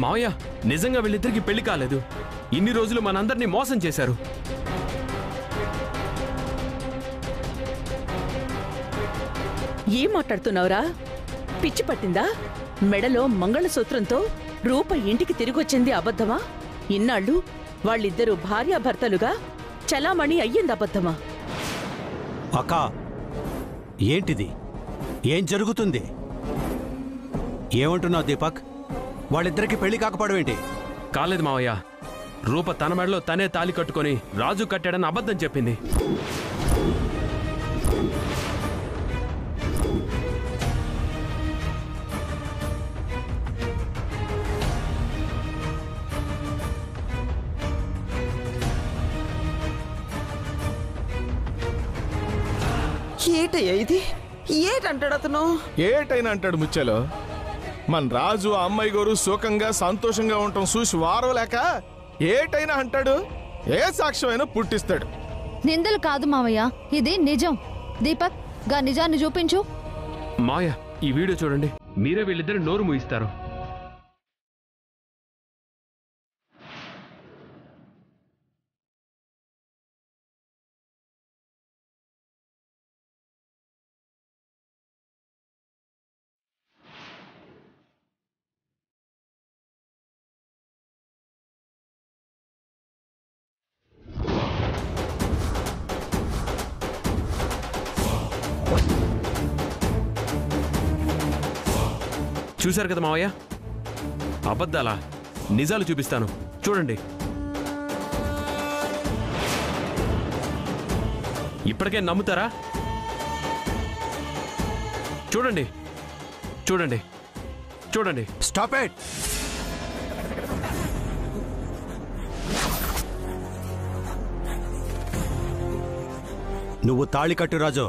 మావయ్య, నిజంగా వీళ్ళిద్దరికి పెళ్లి కాలేదు. ఇన్ని రోజులు మనందరినీ మోసం చేశారు. ఏం మాట్లాడుతున్నావురా? పిచ్చి పట్టిందా? మెడలో మంగళసూత్రంతో రూప ఇంటికి తిరిగొచ్చింది అబద్ధమా? ఇన్నాళ్ళు వాళ్ళిద్దరూ భార్యాభర్తలుగా చలామణి అయ్యింది అబద్ధమా? అక్కా, ఏంటిది? ఏం జరుగుతుంది? ఏమంటున్నావు దీపక్? వాళ్ళిద్దరికి పెళ్లి కాకపోవడమేంటి? కాలేదు మావయ్య. రూప తన మెడలో తనే తాలి కట్టుకొని రాజు కట్టాడని అబద్ధం చెప్పింది. ఏటయ్యా ఇది? ఏటంటాడు అతను? ఏటైనా అంటాడు ముచ్చెలో. మన రాజు అమ్మాయి గారు సుఖంగా సంతోషంగా ఉండటం చూసి వారవలేక ఏటైనా అంటాడు. ఏ సాక్ష్యమైనా పుట్టిస్తాడు. నిందలు కాదు మావయ్య, ఇది నిజం. దీపక్, గా నిజాన్ని చూపించు. మావయ్య, ఈ వీడియో చూడండి. మీరే వీళ్ళిద్దరు నోరు మూయిస్తారు. చూశారు కదా మావయ్య, అబద్ధాలా నిజాలు చూపిస్తాను చూడండి. ఇప్పటికే నమ్ముతారా? చూడండి చూడండి చూడండి. Stop it. నువ్వు తాళి కట్టు రాజు.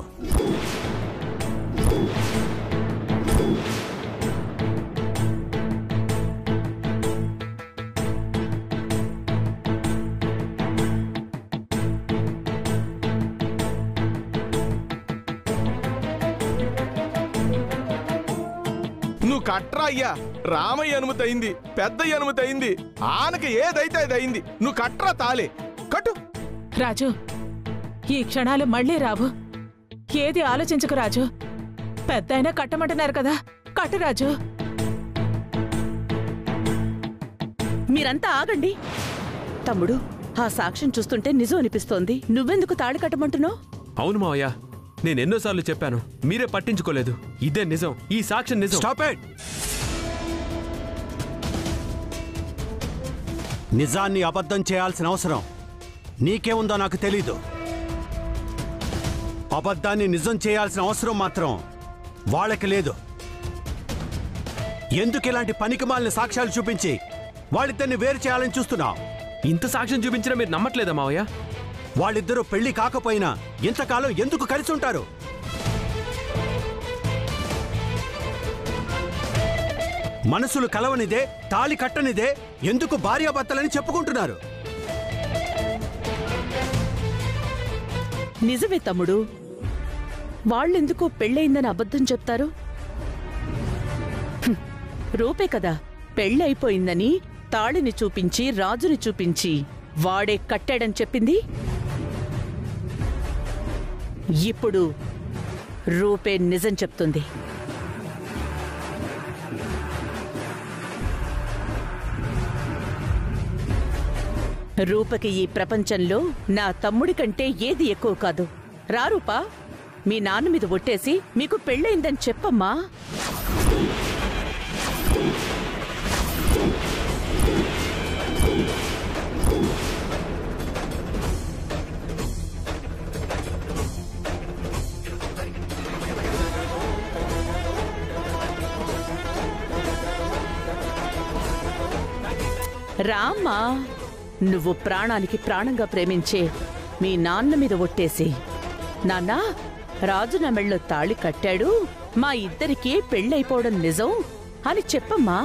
నువ్వు కట్రా అయ్యా. రామయ్య అనుమతి అయింది, పెద్దయ్య అనుమతి అయింది, ఆనకి ఏదైతే అది అయింది. నువ్వు కట్రా తాలే కట్టు. రాజు, ఈ క్షణాలు మళ్లీ రావు. ఏది ఆలోచించకు రాజు. పెద్దయినా కట్టమంటున్నారు కదా, కట్టు రాజు. మీరంతా ఆగండి. తమ్ముడు, ఆ సాక్ష్యం చూస్తుంటే నిజం అనిపిస్తోంది. నువ్వెందుకు తాళి కట్టమంటున్నావు? అవును మావయ్య, నేనెన్నోసార్లు చెప్పాను, మీరే పట్టించుకోలేదు. ఇదే నిజం, ఈ సాక్ష్యం నిజం. Stop it. నిజాన్ని అబద్ధం చేయాల్సిన అవసరం నీకేముందో నాకు తెలీదు. అబద్ధాన్ని నిజం చేయాల్సిన అవసరం మాత్రం వాళ్ళకి లేదు. ఎందుకు ఇలాంటి పనికిమాలిన సాక్ష్యాలు చూపించి వాళ్ళిద్దరిని వేరు చేయాలని చూస్తున్నావు? ఇంత సాక్ష్యం చూపించినా మీరు నమ్మట్లేదా మావయ్య? వాళ్ళిద్దరూ పెళ్లి కాకపోయినా ఇంతకాలం ఎందుకు కలిసి ఉంటారు? మనసులు కలవనిదే, తాళి కట్టనిదే ఎందుకు భార్యాభర్తలని చెప్పుకుంటున్నారు? నిజమే తమ్ముడు, వాళ్ళెందుకు పెళ్ళయిందని అబద్ధం చెప్తారు? రూపే కదా పెళ్ళైపోయిందని తాళిని చూపించి రాజుని చూపించి వాడే కట్టాడని చెప్పింది. ఇప్పుడు రూపే నిజం చెప్తుంది. రూపకి ఈ ప్రపంచంలో నా తమ్ముడి కంటే ఏది ఎక్కువ కాదు. రా రూపా, మీ నాన్న మీద ఒట్టేసి మీకు పెళ్ళయిందని చెప్పమ్మా. రామ్మా, నువ్వు ప్రాణానికి ప్రాణంగా ప్రేమించే మీ నాన్న మీద ఒట్టేసి, నాన్నా రాజు నా మెళ్ళో తాళి కట్టాడు, మా ఇద్దరికీ పెళ్ళైపోవడం నిజం అని చెప్పమ్మా.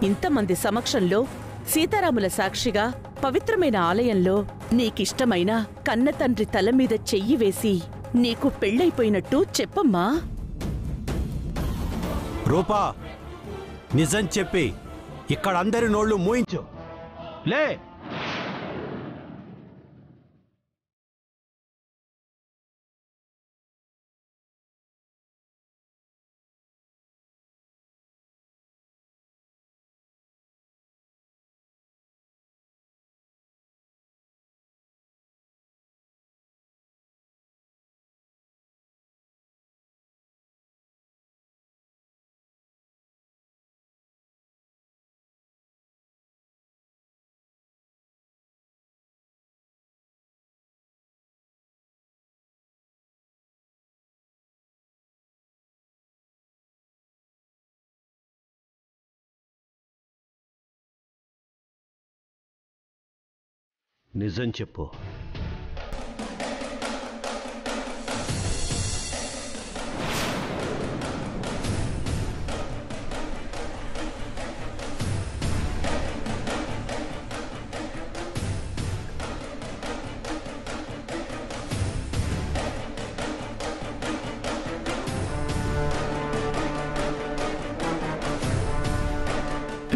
ఇంతమంది సమక్షంలో సీతారాముల సాక్షిగా పవిత్రమైన ఆలయంలో నీకిష్టమైన కన్నతండ్రి తల మీద చెయ్యి వేసి నీకు పెళ్ళైపోయినట్టు చెప్పమ్మా. రూపా, నిజం చెప్పి ఇక్కడ అందరి నోళ్లు మూయించు. లే. నిజం చెప్పు.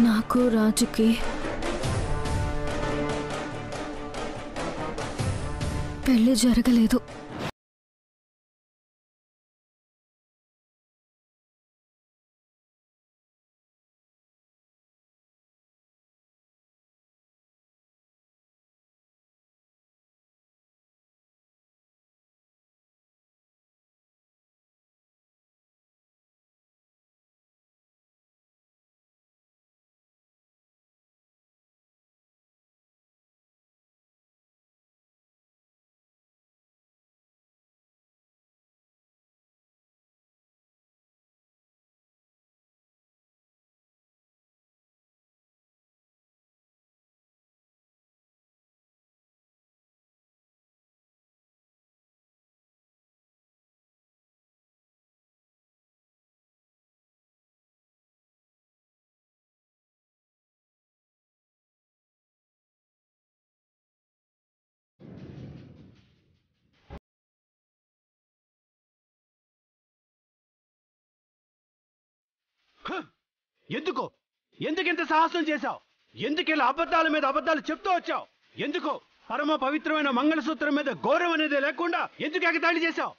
నాకు రాజుకి పెళ్లి జరగలేదు. ఎందుకింత సాహసం చేశావు? ఎందుకిలా అబద్ధాల మీద అబద్ధాలు చెప్తూ వచ్చావు? ఎందుకు పరమ పవిత్రమైన మంగళసూత్రం మీద గౌరవం అనేది లేకుండా ఎందుకు ఎగతాళి చేశావు?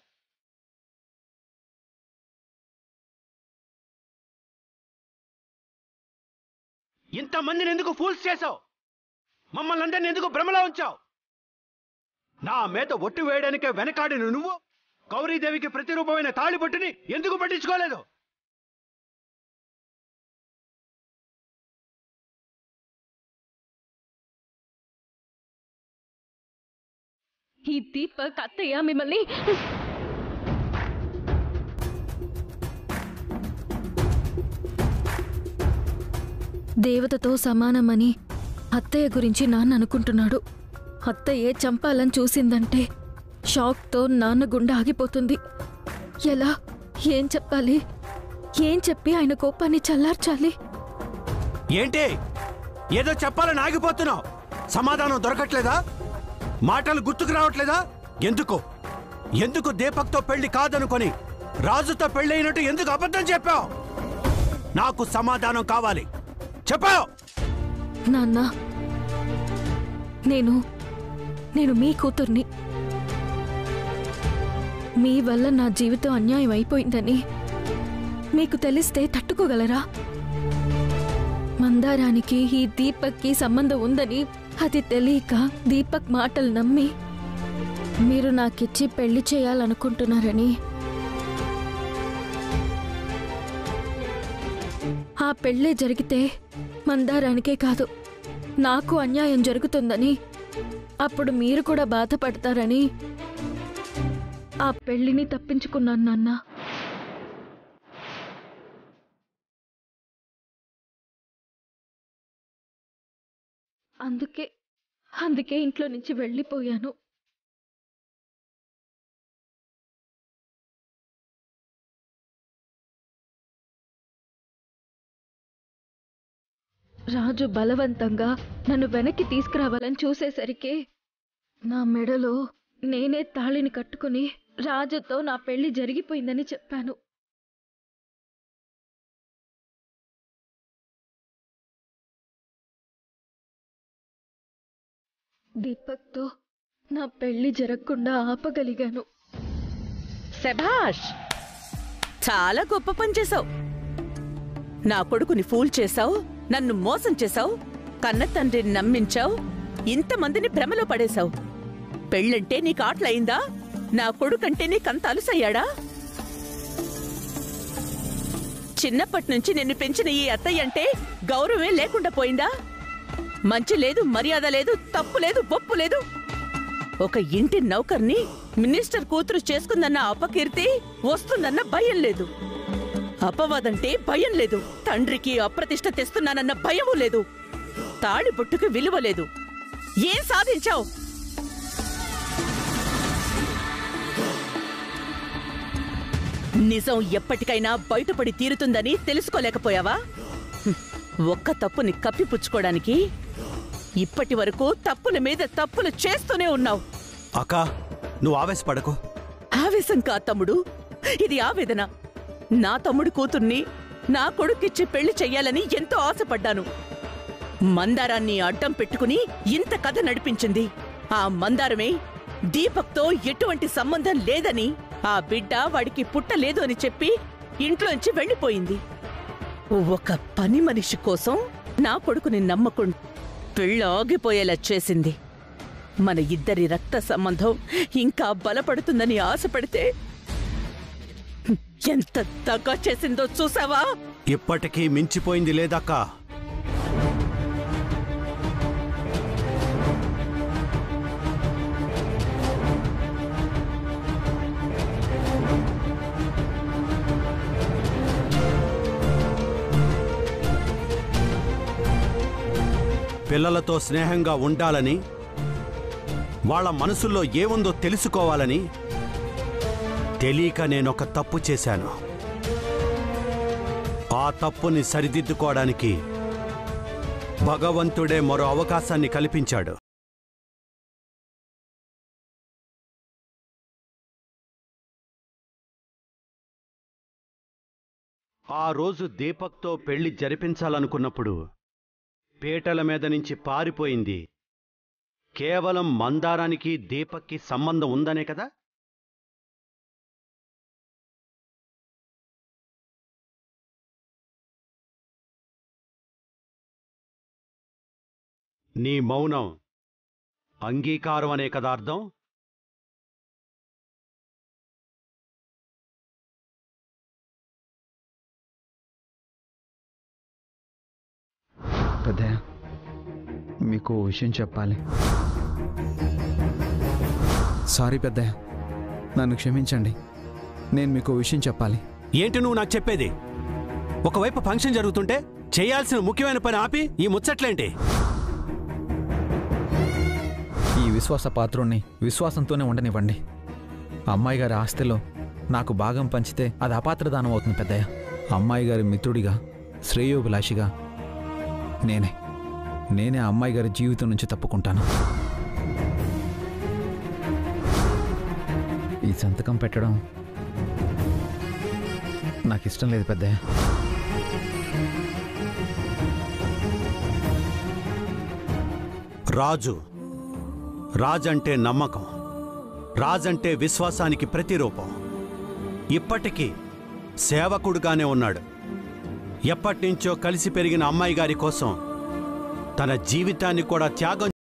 ఇంతమందిని ఎందుకు ఫూల్స్ చేశావు? మమ్మల్ని అందరినీ ఎందుకు భ్రమలో ఉంచావు? నా మీద ఒట్టు వేయడానికే వెనకాడిన నువ్వు గౌరీదేవికి ప్రతిరూపమైన తాళిబొట్టుని ఎందుకు పట్టించుకోలేదు? ఈ దీపక్ అత్తయ్య మిమ్మల్ని దేవతతో సమానమని అత్తయ్య గురించి నాన్న అనుకుంటున్నాడు. అత్తయ్యే చంపాలని చూసిందంటే షాక్తో నాన్న గుండె ఆగిపోతుంది. ఎలా? ఏం చెప్పాలి? ఏం చెప్పి ఆయన కోపాన్ని చల్లార్చాలి? ఏంటి ఏదో చెప్పాలని ఆగిపోతున్నావు? సమాధానం దొరకట్లేదా? మాటలు గుర్తుకు రావట్లేదా? ఎందుకు ఎందుకు దీపక్తో పెళ్లి కాదనుకొని రాజుతో పెళ్ళైనట్టు ఎందుకు అబద్ధం చెప్పావు? నాకు సమాధానం కావాలి, చెప్పావు. నాన్న, నేను మీ కూతుర్ని. మీ వల్ల నా జీవితం అన్యాయం అయిపోయిందని మీకు తెలిస్తే తట్టుకోగలరా? మందారానికి ఈ దీపక్కి సంబంధం ఉందని అది తెలియక దీపక్ మాటలు నమ్మి మీరు నాకిచ్చి పెళ్లి చేయాలనుకుంటున్నారని, ఆ పెళ్ళే జరిగితే మందారానికే కాదు నాకు అన్యాయం జరుగుతుందని, అప్పుడు మీరు కూడా బాధపడతారని ఆ పెళ్లిని తప్పించుకున్నాను నాన్న. అందుకే ఇంట్లో నుంచి వెళ్ళిపోయాను. రాజు బలవంతంగా నన్ను వెనక్కి తీసుకురావాలని చూసేసరికి నా మెడలో నేనే తాళిని కట్టుకుని రాజుతో నా పెళ్లి జరిగిపోయిందని చెప్పాను. దీపక్తో నా పెళ్లి జరగకుండా ఆపగలిగాను. శభాష్, చాలా గొప్ప పని చేశావు. నా కొడుకుని ఫూల్ చేశావు, నన్ను మోసం చేశావు, కన్న తండ్రిని నమ్మించావు, ఇంతమందిని భ్రమలో పడేశావు. పెళ్ళంటే నీకు ఆటలయిందా? నా కొడుకంటే నీకంత అలుసయ్యాడా? చిన్నప్పటి నుంచి నిన్ను పెంచిన ఈ అత్తయ్య అంటే గౌరవమే లేకుండా పోయిందా? మంచి లేదు, మర్యాద లేదు, తప్పు లేదు, బొప్పు లేదు. ఒక ఇంటి నౌకర్ని మినిస్టర్ కూతురు చేసుకుందన్న అపకీర్తి వస్తుందన్న భయం లేదు. అపవాదంటే భయం లేదు. తండ్రికి అప్రతిష్ట తెస్తున్నానన్న భయమూ లేదు. తాళి బొట్టుకు విలువ లేదు. ఏం సాధించావు? నిజం ఎప్పటికైనా బయటపడి తీరుతుందని తెలుసుకోలేకపోయావా? ఒక్క తప్పుని కప్పిపుచ్చుకోవడానికి ఇప్పటి వరకు తప్పుల మీద తప్పులు చేస్తూనే ఉన్నావు. అక్క, నువ్వు ఆవేశపడకు. ఆవేశం కా తమ్ముడు, ఇది ఆవేదన. నా తమ్ముడు కూతుర్ని నా కొడుకిచ్చి పెళ్లి చెయ్యాలని ఎంతో ఆశపడ్డాను. మందారాన్ని అడ్డం పెట్టుకుని ఇంత కథ నడిపించింది. ఆ మందారమే దీపక్తో ఎటువంటి సంబంధం లేదని, ఆ బిడ్డ వాడికి పుట్టలేదు అని చెప్పి ఇంట్లోంచి వెళ్లిపోయింది. ఒక పని మనిషి కోసం నా కొడుకుని నమ్మకుండా పెళ్ళి ఆగిపోయేలా చేసింది. మన ఇద్దరి రక్త సంబంధం ఇంకా బలపడుతుందని ఆశపడితే ఎంత దగా చేసిందో చూసావా? ఇప్పటికీ మించిపోయింది లేదక్కా. పిల్లలతో స్నేహంగా ఉండాలని, వాళ్ళ మనసుల్లో ఏముందో తెలుసుకోవాలని తెలియక నేనొక తప్పు చేశాను. ఆ తప్పుని సరిదిద్దుకోవడానికి భగవంతుడే మరో అవకాశాన్ని కల్పించాడు. ఆ రోజు దీపక్తో పెళ్లి జరిపించాలనుకున్నప్పుడు పీటల మీద నుంచి పారిపోయింది కేవలం మందారానికి దీపక్కి సంబంధం ఉందనే కదా? నీ మౌనం అంగీకారం అనే కదా అర్థం? పెద్దయ్య, మీకు విషయం చెప్పాలి. సారీ పెద్దయ్య, నన్ను క్షమించండి. నేను మీకు విషయం చెప్పాలి. ఏంటి నువ్వు నాకు చెప్పేది? ఒకవైపు ఫంక్షన్ జరుగుతుంటే చేయాల్సిన ముఖ్యమైన పని ఆపి ఈ ముచ్చట్లేంటి? ఈ విశ్వాస పాత్రుణ్ణి విశ్వాసంతోనే ఉండనివ్వండి. అమ్మాయి గారి ఆస్తిలో నాకు భాగం పంచితే అది అపాత్రదానం అవుతుంది పెద్దయ్య. అమ్మాయి గారి మిత్రుడిగా, శ్రేయోభిలాషిగా నేనే ఆ అమ్మాయి గారి జీవితం నుంచి తప్పుకుంటాను. ఈ సంతకం పెట్టడం నాకు ఇష్టం లేదు పెద్దయ్య. రాజంటే నమ్మకం, రాజంటే విశ్వాసానికి ప్రతిరూపం. ఇప్పటికీ సేవకుడుగానే ఉన్నాడు. ఎప్పటినుంచో కలిసి పెరిగిన అమ్మాయి గారి కోసం తన జీవితాన్ని కూడా త్యాగం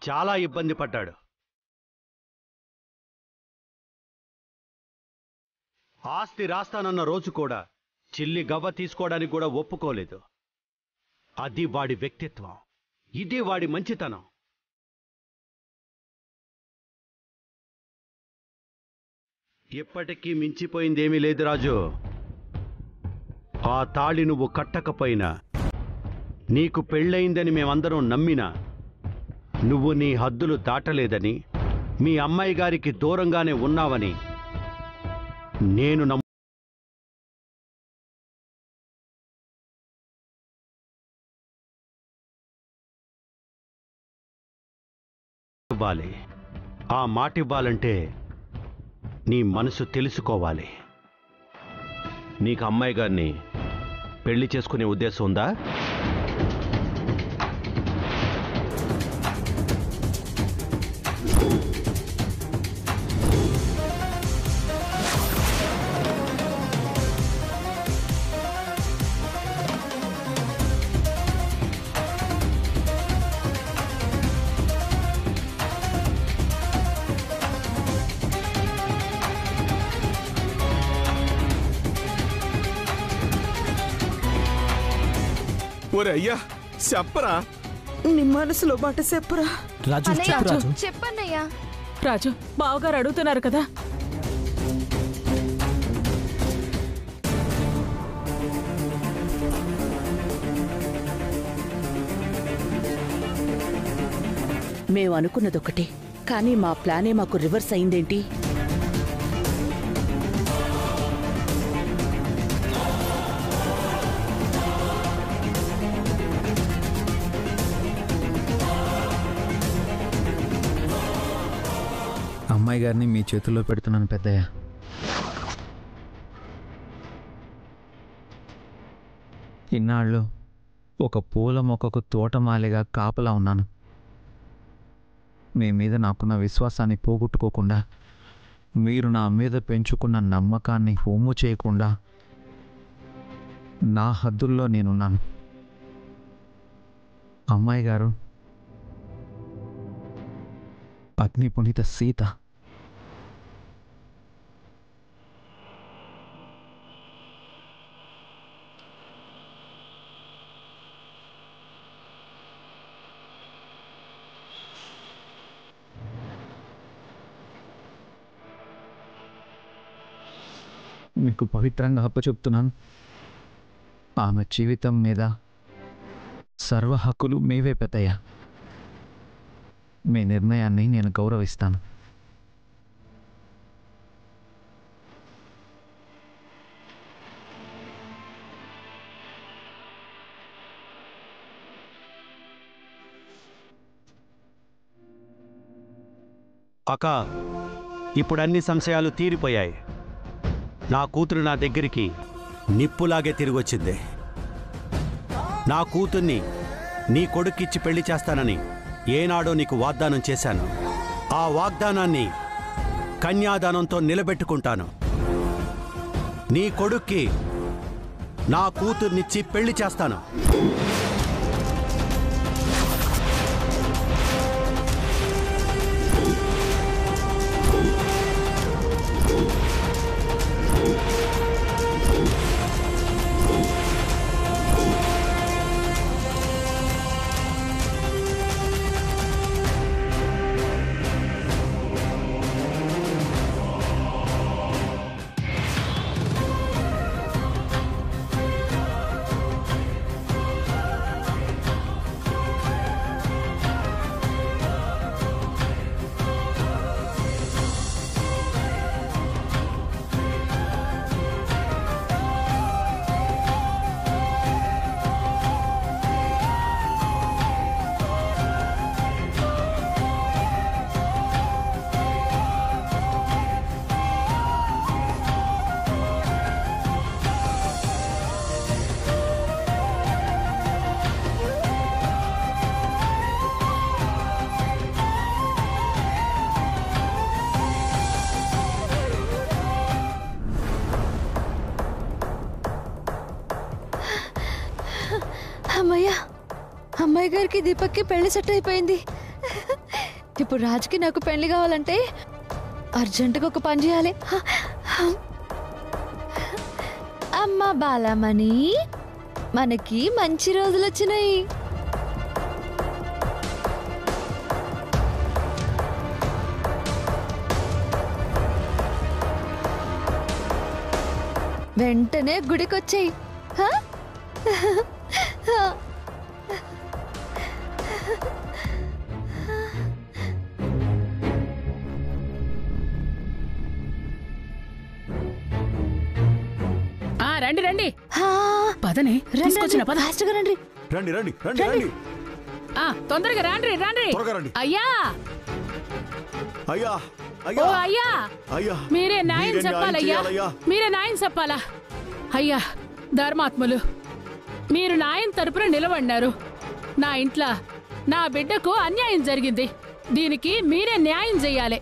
చాలా ఇబ్బంది పడ్డాడు. ఆస్తి రాస్తానన్న రోజు కూడా చిల్లి గవ్వ తీసుకోవడానికి కూడా ఒప్పుకోలేదు. అది వాడి వ్యక్తిత్వం, ఇది వాడి మంచితనం. ఇప్పటికీ మించిపోయిందేమీ లేదు రాజు. ఆ తాళి నువ్వు కట్టకపోయినా నీకు పెళ్ళయిందని మేమందరం నమ్మినా నువ్వు నీ హద్దులు దాటలేదని, మీ అమ్మాయి గారికి దూరంగానే ఉన్నావని నేను ఇవ్వాలి. ఆ మాట ఇవ్వాలంటే నీ మనసు తెలుసుకోవాలి. నీకు అమ్మాయి గారిని పెళ్లి చేసుకునే ఉద్దేశం ఉందా? ఒరే అయ్యా చెప్పరా, నీ మనసులో మాట చెప్పురా. రాజు చెప్పు రాజు. చెప్పన్నయ్యా. రాజు, బావగారు అడుగుతున్నారు కదా. మేము అనుకున్నదొకటి, కానీ మా ప్లానే మాకు రివర్స్ అయిందేంటి? అమ్మాయి గారిని మీ చేతుల్లో పెడుతున్నాను పెద్దయ్య. ఇన్నాళ్ళు ఒక పూల మొక్కకు తోటమాలిగా కాపలా ఉన్నాను. మీ మీద నాకున్న విశ్వాసాన్ని పోగొట్టుకోకుండా, మీరు నా మీద పెంచుకున్న నమ్మకాన్ని హోము చేయకుండా నా హద్దుల్లో నేనున్నాను. అమ్మాయి గారు అగ్ని పునీత సీత. మీకు పవిత్రంగా అప్పచెప్తున్నాను. ఆమె జీవితం మీద సర్వ హక్కులు మీవే పెద్దయ్య. మీ నిర్ణయాన్ని నేను గౌరవిస్తాను. అక్క, ఇప్పుడు అన్ని సంశయాలు తీరిపోయాయి. నా కూతురు నా దగ్గరికి నిప్పులాగే తిరిగొచ్చింది. నా కూతుర్ని నీ కొడుక్కిచ్చి పెళ్లి చేస్తానని ఏనాడో నీకు వాగ్దానం చేశాను. ఆ వాగ్దానాన్ని కన్యాదానంతో నిలబెట్టుకుంటాను. నీ కొడుక్కి నా కూతుర్నిచ్చి పెళ్లి చేస్తాను. అమ్మయ్యా, అమ్మాయి గారికి దీపక్కి పెళ్లి సెట్ అయిపోయింది. ఇప్పుడు రాజుకి నాకు పెళ్లి కావాలంటే అర్జెంటుగా ఒక పని చేయాలి. అమ్మ బాలమణి, మనకి మంచి రోజులు వచ్చినాయి. వెంటనే గుడికొచ్చాయి. రండి రండి హా, పదని రండి, తీసుకొచ్చిన పద ఫాస్ట్గా రండి. రండి రండి రండి రండి తొందరగా రండి రండి త్వరగా రండి. అయ్యా అయ్యా ఓ అయ్యా అయ్యా అయ్యా మీరే న్యాయం మీరే చెప్పాలయ్యా చేయాలయ్యా. మీరే న్యాయం చెప్పాలా అయ్యా ధర్మాత్ములు మీరు న్యాయం తరపున నిలబడినారు. నా ఇంట్లో నా బిడ్డకు అన్యాయం జరిగింది. దీనికి మీరే న్యాయం చెయ్యాలి.